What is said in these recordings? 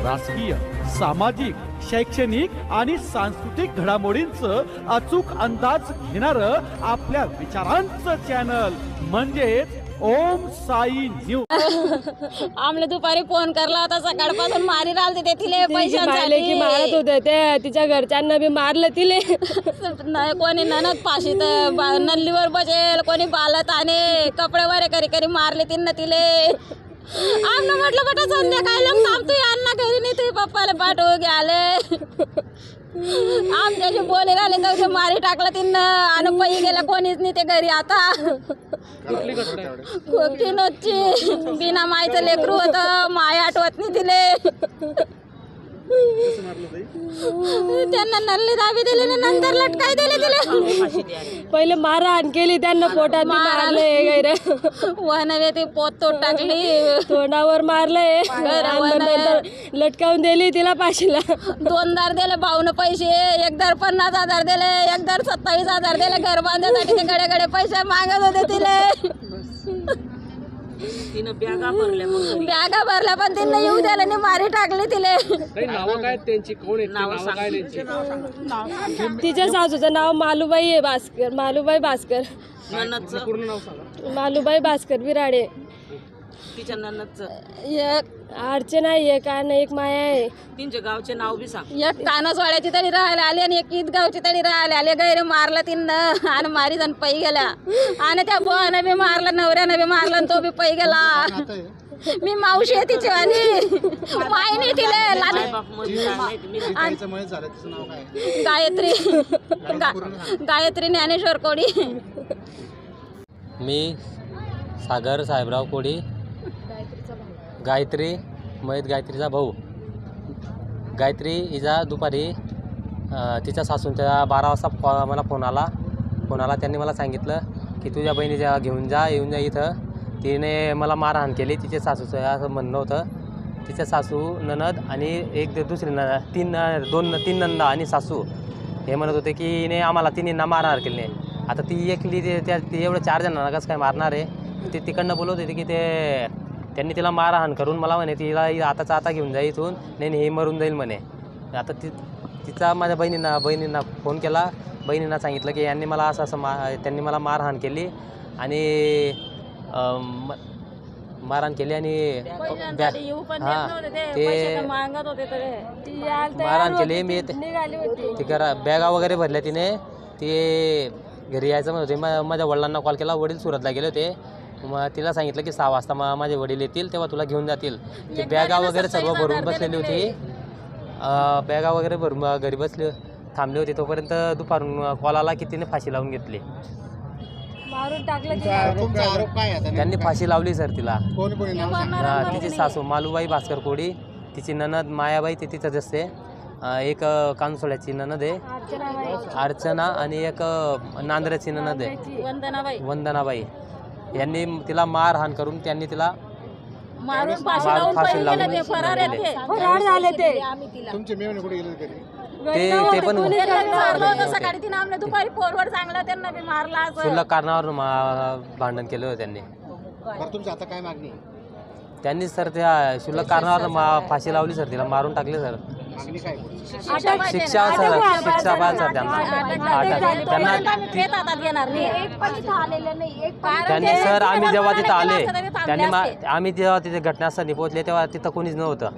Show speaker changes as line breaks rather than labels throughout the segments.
राजकीय, सामाजिक, शैक्षणिक आणि सांस्कृतिक घडामोडींचं अचूक अंदाज घेणारं आपल्या विचारांचं चॅनल म्हणजेच ओम साई न्यूज।
आमले दुपारी फोन करला होता, सकाळपासून मारी राहते ते तिले
की
पैशांसाठी
मारत होते ते, तिच्या घरच्यांना बी मारलं तिले।
कोणी ननद पाशी तर नल्लीवर बसेल, कोणी बालत आणि कपडे वरे करी करी मारले तिनं तिले। आमनं म्हटलं बेटा संध्याकाळी लोक थांबतो यांना घरी नाही, तुझ्या पप्पाला पाठवू घ्याले। आमच्याशी बोले राहिले तर मारी टाकलं तिनं आणि पै गेलं, कोणीच नाही ते घरी आता। खूप नोची बिना मायचं लेकरू होतं, माय आठवत नाही तिले। त्यांना नल्ली दाबी दिली, नंतर लटकाई दिली तिले।
पहिले मारहाण केली त्यांना, पोटात मारले गैर,
वनवे ती पोत तोड टाकली,
तोंडावर मारले, लटकावून दिली तिला पाशीला।
2,000 दिले भाऊन पैसे, एकदार 50,000 दिले, एकदार 27,000 दिले घर बांधण्यासाठी। ते गडे गडे पैसे मागत होते तिले।
तिनं बॅगा भरल्या, मग
बॅगा भरल्या पण तिने येऊ द्यायला नाही, मारी टाकली तिले।
तिच्या सासूचं नाव मालूबाई आहे भास्कर, मालूबाई भास्कर,
ननदचं
मालूबाई भास्कर बिराडे।
तिच्या ननदचं
एक
अर्चना आहे, काय नाही, एक माया आहे।
तिच्या गावचे नाव बी सांग।
एक कानसवाड्याची तरी राहायला आली आणि एक ईदगावची तरी राहायला आले। गैर मारलं तिनं आणि मारी जण पै गेला, आणि त्या भावानं बी मारलं, नवऱ्यानं बी मारलं आणि तो बी पै गेला। मी मावशी आहे तिची आणि माय नाही तिले गायत्री, गायत्री ज्ञानेश्वर कोडी।
मी सागर साहेबराव कोडी, गायत्री मयत गायत्रीचा भाऊ। गायत्री हिचा दुपारी तिच्या सासूंच्या 12 वाजता मला फोन आला। त्यांनी मला सांगितलं की तुझ्या बहिणीच्या घेऊन जा, येऊन जा इथं। तिने मला मारहाण केली, तिच्या सासूचं असं म्हणणं होतं। तिच्या सासू, ननद आणि एक दुसरी तीन नंदा आणि सासू हे म्हणत होते की हिने आम्हाला तिन्हींना मारहाण केली नाही। आता ती एकली ती एवढं 4 जणांना कसं काय मारणार आहे? ते तिकडनं बोलत होते की त्यांनी तिला मारहाण करून मला म्हणे तिला आताचा आता घेऊन जा इथून, नाही हे मरून जाईल म्हणे। आता तिचा माझ्या बहिणींना फोन केला, बहिणींना सांगितलं की यांनी मला त्यांनी मला मारहाण केली आणि मारहाण केली आणि ते मारहाण केली। मी ती बॅगा वगैरे भरल्या तिने, ते घरी यायचं म्हणत होते। माझ्या वडिलांना कॉल केला, वडील सुरतला गेले होते। मग तिला सांगितलं की 6 वाजता माझे वडील येतील, तेव्हा तुला घेऊन जातील। ती बॅगा वगैरे सर्व भरून बसलेली होती, बॅगा वगैरे भरून घरी थांबली होती। तोपर्यंत दुपारून कॉल आला की तिने फाशी लावून घेतली,
मारून टाकलं।
त्यांनी फाशी लावली सर तिला। तिची सासू मालूबाई भास्कर कोडी, तिची ननद मायाबाई ते तिथंच असते, एक कानसोळ्याची ननद आहे अर्चना, आणि एक नांदऱ्याची ननद आहे वंदनाबाई। यांनी तिला मारहाण करून त्यांनी तिला
मारून
फाशी लावून
फरार झाले ते।
ते पण
सकाळी तिने आमने दुपारी फोनवर सांगलं, त्यांना बी मारला।
क्षुल्लक कारणावर भांडण केलं होतं त्यांनी।
आता काय मागणी?
त्यांनी सर त्या क्षुल्लक कारणावर फाशी लावली सर, तिला मारून टाकले सर। शिक्षा पाहिजे सर त्यांना। त्यांनी सर आम्ही जेव्हा तिथं आले, आम्ही जेव्हा तिथे घटनास्थळी पोहोचले तेव्हा तिथं कोणीच नव्हतं।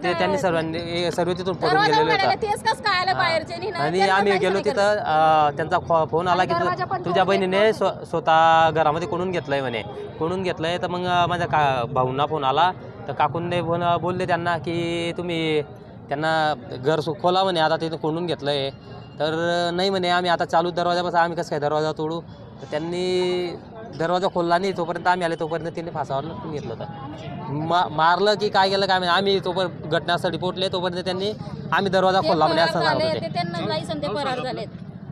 ते त्यांनी सर्व तिथून पडून गेलेले होतं। आणि आम्ही गेलो तिथं, त्यांचा फोन आला की तुझ्या बहिणीने स्वतः घरामध्ये कोणून घेतलंय म्हणे। कोणून घेतलंय तर मग माझ्या भाऊंना फोन आला, तर काकूंनी बोलले त्यांना की तुम्ही त्यांना घर खोला म्हणे, आता तिथे कोंडून घेतलं आहे। तर नाही म्हणे, आम्ही आता चालू दरवाजापासून आम्ही कसं काय दरवाजा तोडू? तर त्यांनी दरवाजा खोलला नाही, तोपर्यंत आम्ही आले तोपर्यंत त्यांनी फासावर लटकून घेतलं होतं। मारलं की काय केलं काय, आम्ही तोपर्यंत घटनास्थळी पोहोचले तोपर्यंत त्यांनी आम्ही दरवाजा खोलला म्हणे असं सांगत होते।
फरार झालेत।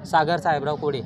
सागर साहेबराव कोडी।